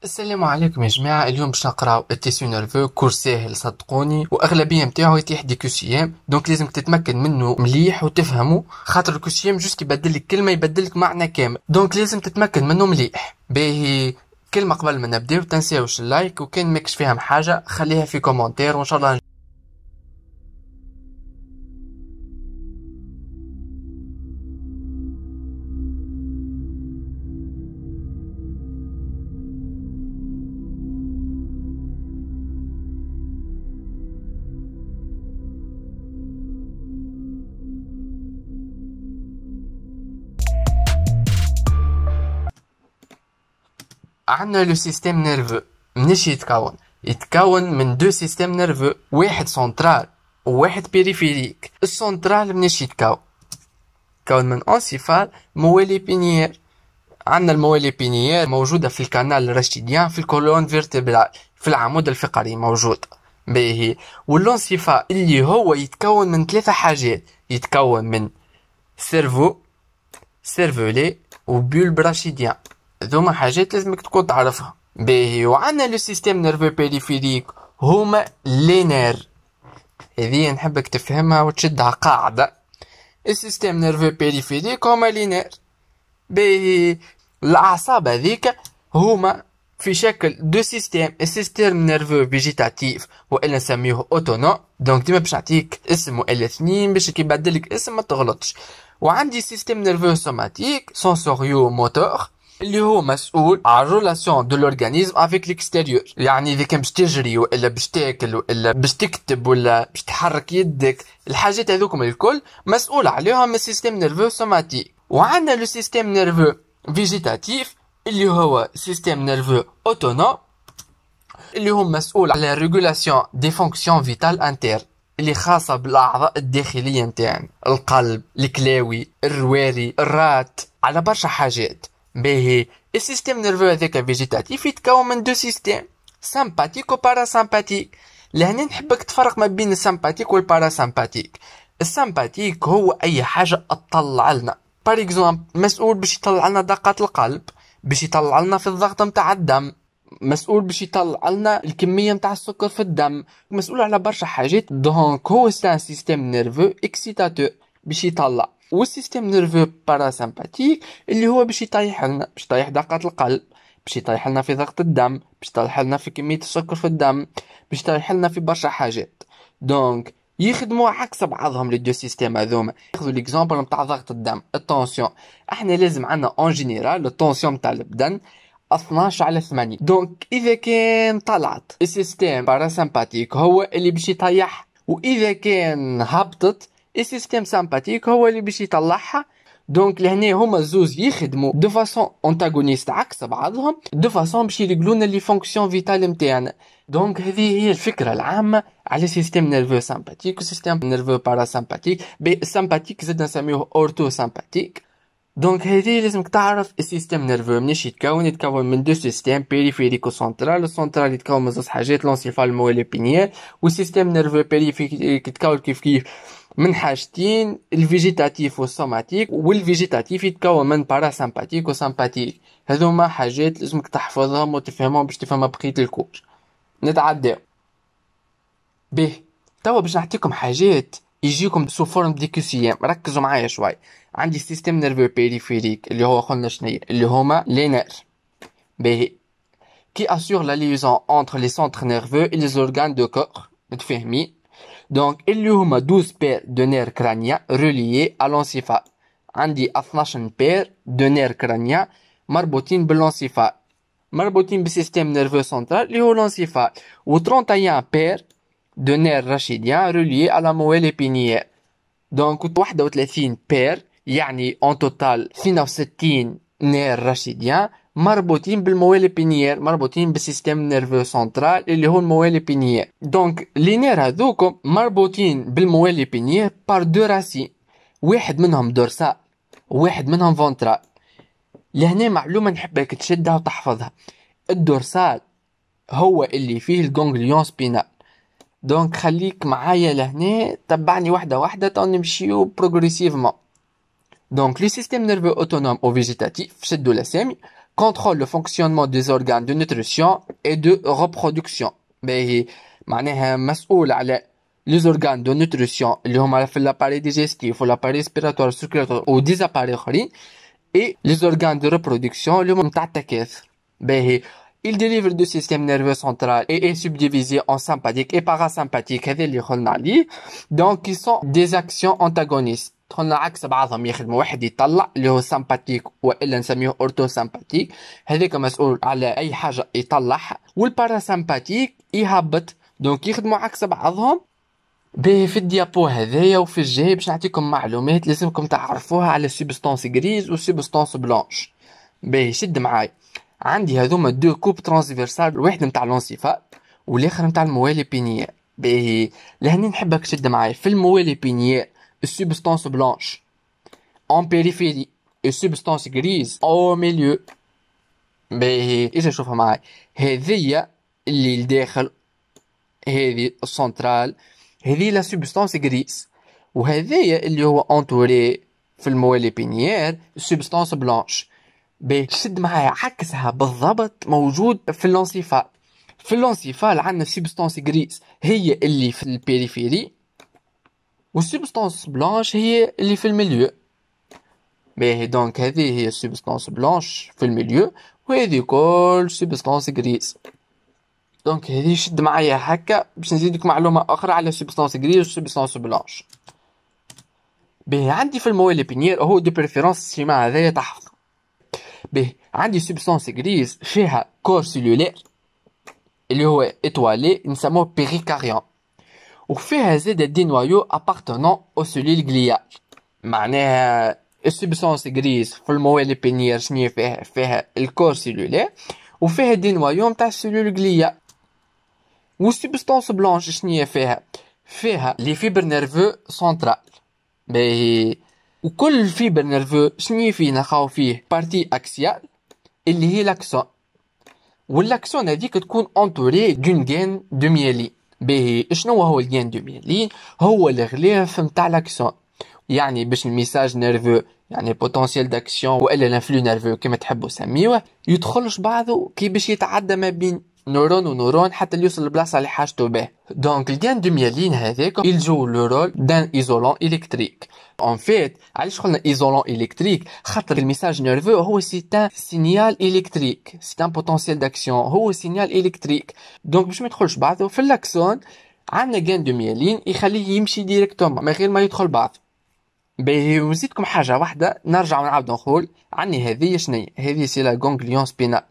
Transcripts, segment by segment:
السلام عليكم يا جماعة. اليوم باش نقراو التيسيو نيرفو، كورس ساهل صدقوني، واغلبية متاعو يتيح دي كوسيام، دونك لازمك تتمكن منه مليح وتفهمه، خاطر الكوسيام جوست يبدلك كلمة يبدلك معنى كامل، دونك لازم تتمكن منه مليح. باهي كلمة قبل ما نبداو، تنساوش اللايك، وكان ماكش فيهم حاجة خليها في كومنتير وان شاء الله. عندنا لو سيستيم نيرفو، منيش يتكون من دو سيستيم نيرفو، واحد سنترال وواحد بيريفيريك. السنترال منيش يتكون من انسيفال موالي بينيير. عندنا الموالي بينيير موجودة في الكانال الرشيديان، في الكولون فيرتبرال، في العمود الفقري موجود. باهي واللونسيفال اللي هو يتكون من ثلاثة حاجات، يتكون من سيرفو، سيرفولي، وبولب راشيديان. ذوما حاجات لازمك تكون تعرفها. باهي وعندنا لو سيستيم نيرفو بيريفيريك، هما لي نير. هذه نحبك تفهمها وتشدها قاعدة. السيستيم نيرفو بيريفيريك هما لي نير. باهي الأعصاب هذيك هما في شكل دو سيستيم، السيستيم نيرفو فيجيتاتيف والا نسميوه اوتونوم، دونك ديما باش نعطيك اسم والا اثنين باش كي يبدلك اسم ما تغلطش. وعندي سيستيم نيرفو سوماتيك سونسوريو موتور، اللي هو مسؤول على الريلاسيون دو لورغانيزم افيك ليكستيريور، يعني اذا كان باش تجري ولا باش تاكل ولا باش تكتب ولا باش تحرك يدك، الحاجات هذوكم الكل مسؤول عليهم السيستيم نيرفو سوماتيك. وعندنا لو سيستيم نيرفو فيجيتاتيف اللي هو سيستيم نيرفو اوتونوم، اللي هو مسؤول على ريغولاسيون دي فونكسيون فيتال انتر، اللي خاصة بالأعضاء الداخلية نتاعنا، القلب، الكلاوي، الرواري، الرات، على برشا حاجات. باهي السيستيم نيرفو هذاك فيجيتاتيف يتكون من دو سيستيم، سامباتيك و باراسامباتيك. لهنا نحبك تفرق ما بين السامباتيك والباراسامباتيك. السامباتيك هو أي حاجة تطلع لنا، بار اكزومبل مسؤول باش يطلع لنا دقات القلب، باش يطلع لنا في الضغط متاع الدم، مسؤول باش يطلع لنا الكمية متاع السكر في الدم، مسؤول على برشا حاجات. دونك هو سان سيستيم نيرفو اكسيتاتور باش يطلع. والسيستيم نيرفو باراسامباتيك اللي هو باش يطيح لنا، باش يطيح دقات القلب، باش يطيح لنا في ضغط الدم، باش يطيح لنا في كمية السكر في الدم، باش يطيح لنا في برشا حاجات. دونك يخدموا عكس بعضهم لي دو سيستيم هذوما. ناخذوا ليكزامبل نتاع ضغط الدم، التونسيون. احنا لازم عندنا اون جينيرال التونسيون نتاع البدن 12/8. دونك اذا كان طلعت السيستيم باراسامباتيك هو اللي باش يطيح، واذا كان هبطت السيستيم سامباتيك هو اللي باش يطلعها. دونك لهنا هما زوز يخدموا دو فاسون انتاغونيست عكس بعضهم، دو فاسون باش يريقلونا لي فونكسيون فيتال نتاعنا. دونك هذه هي الفكرة العامة على سيستيم نيرفو سامباتيك وسيستيم نيرفو باراسامباتيك. السامباتيك زاد نسميوه اورتو سامباتيك. دونك هذه لازمك تعرف السيستيم نيرفو منيش يتكون من دو سيستيم، بيريفيريك وسنترال. السنترال يتكون من زوج حاجات، لونسيفال الموالي بينيير، والسيستيم نيرفو بيريفيريك يتكون كيف من حاجتين، الفيجيتاتيف والسوماتيك. والفيجيتاتيف يتكون من باراسامباتيك وسامباتيك. هذوما حاجات لازمك تحفظهم وتفهمهم باش تفهم بقية الكورس. نتعداو به. توا باش نعطيكم حاجات يجيكم سو فورم دي كوسيام، ركزوا معايا شوي. عندي سيستيم نيرفو بيريفيريك اللي هو قلنا شنيا، اللي هما لي نير. باهي كي اسور لا ليزون انتر لي سونتر نيرفو اي لي زورغان دو كور، متفاهمين؟ دونك اللي هما 12 بير دو نير كرانيا ريليي ا لونسيفال. عندي 12 بير دو نير كرانيا مربوطين باللونسيفال، مربوطين بالسيستيم نيرفو سنترال اللي هو لونسيفال، و 31 بير دو نير راشيديان ريليي على موالي بينيير. دونك 31 بير، يعني اون توتال 62 نير راشيديان مربوطين بالموالي بينيير، مربوطين بالسيستيم نيرفو سنترال اللي هو الموالي بينيير. دونك لي نير هذوكم مربوطين بالموالي بينيير بار دو راسين، واحد منهم دورسال وواحد منهم فونترال. لهنا معلومة نحبك تشدها وتحفظها، الدورسال هو اللي فيه الجونغليون سبينال. دونك خليك معايا لهنا، تبعني واحدة واحدة تو نمشيو بروغريسيفمون. دونك لي سيستيم نيرفو اوتونوم او فيجيتاتيف، شدوا الاسامي. contrôle le fonctionnement des organes de nutrition et de reproduction. باهي معناها مسؤول على les organes de nutrition اللي هما في l'appareil digestif و l'appareil respiratoire circulatoire و des appareils اخرين et les organes de reproduction اللي هما نتاع التكاثر. باهي il délivre du système nerveux central et est subdivisé en sympathique et parasympathique. هذا اللي قلنا عليه. donc ils sont des actions antagonistes. قلنا عكس بعضهم يخدموا، واحد يطلع اللي هو سامباتيك والا نسميه اورتو سامباتيك، هذاك مسؤول على اي حاجه يطلعها، والباراسامباتيك يهبط. دونك يخدموا عكس بعضهم. باهي في الديابو هذايا وفي الجاي باش نعطيكم معلومات لازمكم تعرفوها على السوبستانس غريز والسوبستانس بلانش. باهي شد معاي، عندي هذوما دو كوب ترانسفيرسال، واحد نتاع لونسيفال والاخر نتاع الموالي بينيير. باهي لهني نحبك تشد معاي في الموالي بينيير substance blanche en périphérie et substance grise au milieu. باهي ايش اشوفها معاي؟ هذيا اللي الداخل، هذه السنترال، هذه لا سوبستانس غريس، وهذايا اللي هو انتوري في الموالي بينيير سوبستانس بلانش. باهي شد معايا عكسها بالضبط موجود في اللونسيفال. في اللونسيفال عندنا سوبستانس غريس هي اللي في البيريفيري، والسوبستانس بلانش هي اللي في الميليو. باهي دونك هذه هي السوبستانس بلانش في الميليو، وهذه كل سوبستانس غريس. دونك هذه شد معايا هكا باش نزيدك معلومه اخرى على السوبستانس غريس والسوبستانس بلانش. باهي عندي في الموالي بينير هو دو بريفيرونس السيما هذايا تحفظ. باهي عندي سوبستانس غريس فيها كور سيلولير اللي هو اتوالي نسموه بيريكاريون، وفيها زاد دي نوايو appartenant aux cellules gliales. معناها السوبستانس غريس في الموالي بينير شنو فيها الكور سيلولير، وفيها دي نوايو نتاع السيلول غليا. والسوبستانس بلانش شنو فيها لي فيبر نيرفو سنترال. باهي وكل فيبر نيرفو شنو فيه نلقاو فيه بارتي اكسيال اللي هي لاكسون، والاكسون هذيك تكون انتوري دون غين دو ميلين. باهي شنو هو الغين دو ميلين؟ هو الغلاف نتاع لاكسون، يعني باش الميساج نيرفو يعني بوتنسيال داكسيون والا لانفلو نيرفو كما تحبوا سميوه يدخلش بعضه كي باش يتعدى ما بين نورون ونورون حتى يوصل للبلاصه اللي حاجته به. دونك الغين دو ميلين هذاك يلجو لو رول دان ايزولون الكتريك. ان فيت علاش قلنا ايزولون الكتريك؟ خاطر الميساج نيرفو هو سي ان سينيال الكتريك، سي ان بوتنسيال داكسيون، هو سينيال الكتريك. دونك باش ما يدخلش بعضه في الاكسون عندنا غين دو ميلين يخليه يمشي ديريكتومون من غير ما يدخل بعض. باهي ونزيدكم حاجه واحده نرجع ونعاود نقول عني هذه شنو هذه؟ سي لا غونغليون سبينال.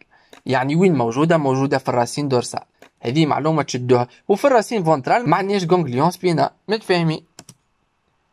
يعني وين موجوده في الراسين دورسال. هذه معلومه تشدوها. وفي الراسين فونترال ما عندناش غونغليون سبينال، متفاهمين؟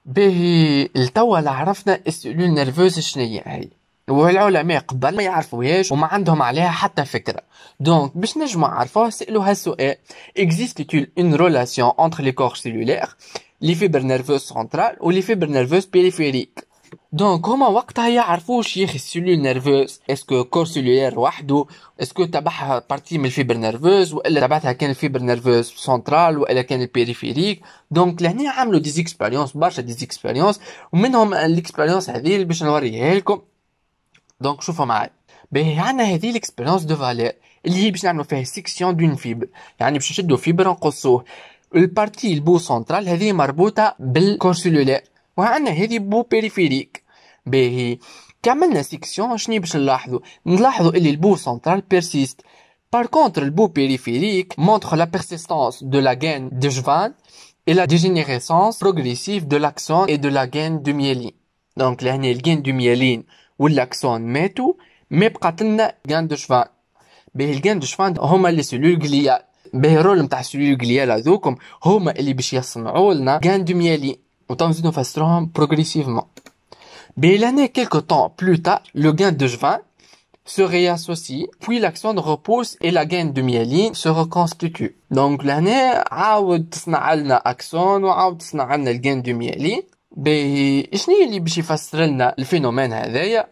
باهي لتوا عرفنا السيلول نيرفوز شنو هي، والعلماء قبل ما يعرفوهاش وما عندهم عليها حتى فكره. دونك باش نجمع عرفوها سالوا هالسؤال: existe-t-il une relation entre les corps cellulaires, les fibres nerveuses centrales ou les fibres nerveuses périphériques؟ دونك هما وقتها يعرفوا شيخ السيلول نيرفوز، اسكو كور سيلولير وحده، اسكو تبعها بارتي من الفيبر نيرفوز والا تبعتها كان الفيبر نيرفوز سنترال والا كان البيريفيريك. دونك لهنا عملوا دي اكسبيريونس برشا دي اكسبيريونس، ومنهم الاكسبيريونس هذه اللي باش نوريها لكم. دونك شوفوا معايا. باهي عندنا هذه الاكسبيريونس دو فالير اللي هي باش نعملوا فيها سيكسيون دون فيبر، يعني باش نشدوا فيبر نقصوه. البارتي البو سنترال هذه مربوطه بالكور سيلولير، وعندنا هذه بو بيريفيريك. باهي كملنا سيكسيون شنو باش نلاحظوا اللي البو سنترال بيرسيست. Par contre, le bout périphérique montre la persistance de la gaine de Schwann et la dégénérescence progressive de l'axone et de la gaine de myéline. Donc là, le gaine de myéline ou l'axone ماتوا، ما بقات لنا gaine de Schwann. باهي الجين دو شفان هما اللي سيلول غليال. باهي الرول نتاع السيلول غليال هذوكم هما اللي باش يصنعوا لنا gaine de myéline، وتم نزيدو نفسروهم بروغريسيفمون. باهي لهنا quelques temps plus tard le gain de Schwann se réassocie, puis l'axone repousse et la gaine de myéline se reconstitue. Donc لهنا عاود تصنع لنا اكسون وعاود تصنع لنا الجين دو ميلين. باهي شنو اللي باش يفسر لنا الفينومين هذايا؟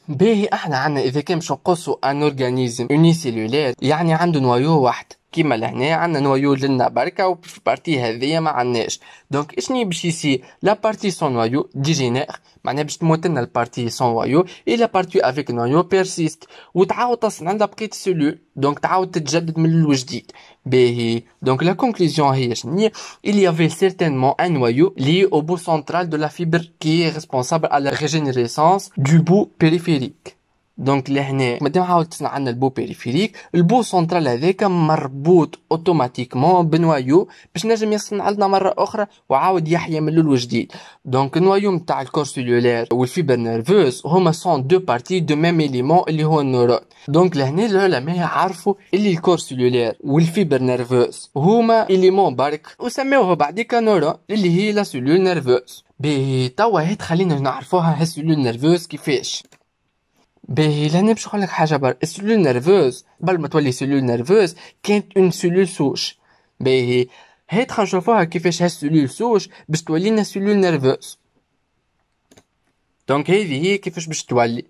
باهي احنا عندنا اذا كان باش نقصوا ان اورغانيزم اوني سيلولير يعني عنده نوايو واحد، كيما لهنا عندنا نوايو لنا بركة وفي البارتي هذيا ما عندناش. دونك اشني باش يصير؟ لا بارتي سون نوايو ديجينير، معناها باش تموت لنا البارتي سون نوايو، اي لا بارتي افيك نوايو بيرسيست، وتعاود تصنع لنا بقية السلول، دونك تعاود تتجدد من الوجديد. باهي دونك لا conclusion هي شنيا؟ il y avait certainement un noyau lié au bout central de la fibre qui est responsable à la régénérescence du bout périphérique. دونك لهنا مادام حاول تصنع عندنا البو بيريفيريك، البو سنترال هذاك مربوط اوتوماتيكمون بنوايو باش نجم يصنع لنا مره اخرى وعاود يحيا من الاول وجديد. دونك النوايو نتاع الكور سيلولير والفيبر نيرفوز هما سون دو بارتي دو ميم اليمون اللي هو النورون. دونك لهنا العلماء عرفوا اللي الكور سيلولير والفيبر نيرفوز هما اليمون برك وسموه بعديك نورون اللي هي لا سيلول نيرفوز. باهي توا هات خلينا نعرفوها السيلول نيرفوز كيفاش. باهي لهنا باش نقولك حاجه برك، السيلول نيرفوز قبل ما تولي سيلول نيرفوز كانت اون سيلول سوش. باهي هات نشوفوها كيفاش هالسيلول سوش باش تولي لنا سيلول نيرفوز. دونك هذه هي كيفاش باش تولي.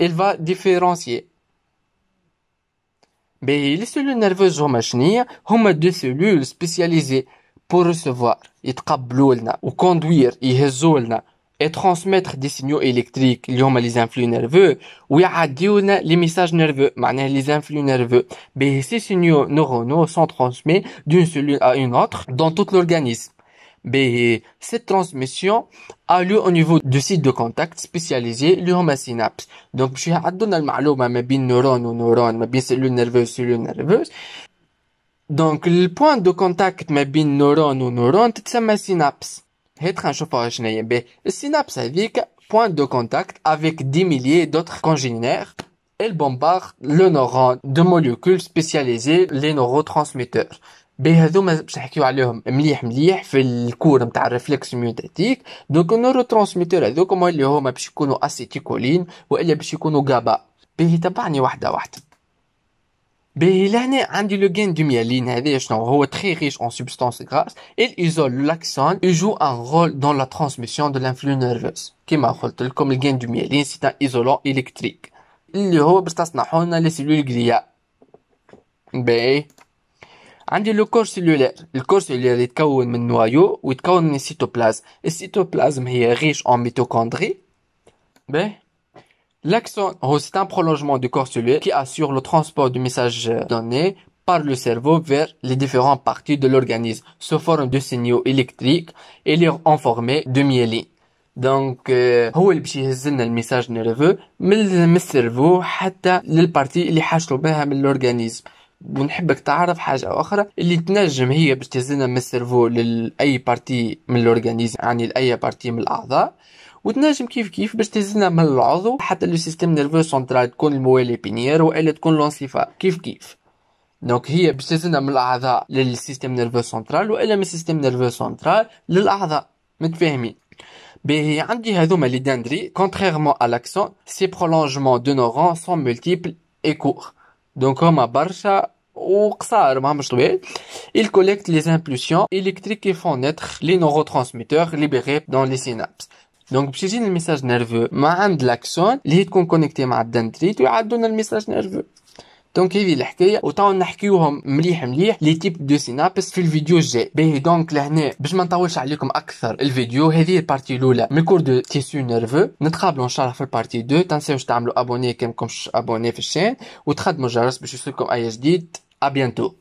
il va différencier. باهي لي سيلول نيرفوز هما شنيا؟ هما دو سيلول سبيسياليزي بور ريسيفوار يتقبلوا لنا وكوندوير يهزوا لنا et transmettre des signaux électriques اللي هما les influx nerveux ويعديونا les messages nerveux معناها les influx nerveux. Mais ces signaux neuronaux sont transmis d'une cellule à une autre dans tout l'organisme. Mais cette transmission a lieu au niveau du site de contact spécialisé اللي هما synapses. Donc باش يعدونا المعلومة ما بين نورون ونورون، ما بين cellule nerveuse cellule nerveuse. Donc le point de contact ما بين نورون ونورون تتسمى synapse. هات نشوفوها شناهي. باهي السينابس هذيك point de contact avec des milliers d'autres congénères. Elle bombarde le neurone de molécules spécialisées les neurotransmetteurs. باهي هذوما باش نحكيو عليهم مليح مليح في الكور نتاع الريفلكس ميوتاتيك. دونك النوروترانسميتور هذوك اللي هما باش يكونوا اسيتيكولين والا باش يكونوا غابا. باهي تبعني واحده واحده. باهي لهنا عندي لو gain du myéline هذا شنو هو très riche en substances grasses. Il isole l'axone et joue un rôle dans la transmission de l'influx nerveux. كيما قلت لكم الgain du myéline c'est un isolant électrique اللي هو باش تصنعوا لنا لي سيلول غليا. باهي عندي لو كور سيلولير. الكور سيلولير يتكون من نوايو ويتكون من السيتوبلازم. السيتوبلازم هي riche en mitochondries. باهي l'axone, c'est un prolongement du corps cellulaire qui assure le transport du message donné par le cerveau vers les différentes parties de l'organisme sous forme de signaux électriques et en formé de myéline. Donc هو اللي باش يهزلنا الميساج نيرفو من السيرفو حتى للبارتي اللي حاشلو بها من الاورغانيزم. ونحبك تعرف حاجه اخرى اللي تنجم هي باش تهزلنا من السيرفو لاي بارتي من الاورغانيزم، يعني لاي بارتي من الاعضاء، وتنجم كيف باش تهزلنا من العضو حتى لو سيستيم نيرفو سنترال تكون الموالي بينيير والا تكون لونسيفال كيف. دونك هي باش تهزلنا من الاعضاء للسيستيم نيرفو سنترال والا من السيستيم نيرفو سنترال للاعضاء. متفاهمين؟ باهي عندي هذوما لي دندري contrairement à l'axone ces prolongements de neurones sont multiples et courts. دونك هما برشا وقصار ماهمش طويل. ils collectent les impulsions électriques qui font naître les neurotransmetteurs libérés dans les synapses. دونك باش يجينا الميساج نيرفو ما عند لاكسون اللي هي تكون كونيكتي مع الدندريت ويعدونا الميساج نيرفو. دونك هذه الحكايه وتاو نحكيوهم مليح لي تيب دو سينابس في الفيديو الجاي. باهي دونك لهنا باش ما نطولش عليكم اكثر الفيديو، هذه البارتي الاولى من كور دو تيسو نيرفو. نتقابلوا ان شاء الله في البارتي 2. تنساوش تعملوا ابوني كان مكنتش ابوني في الشين وتخدموا الجرس باش يوصلكم اي جديد. ابيانتو.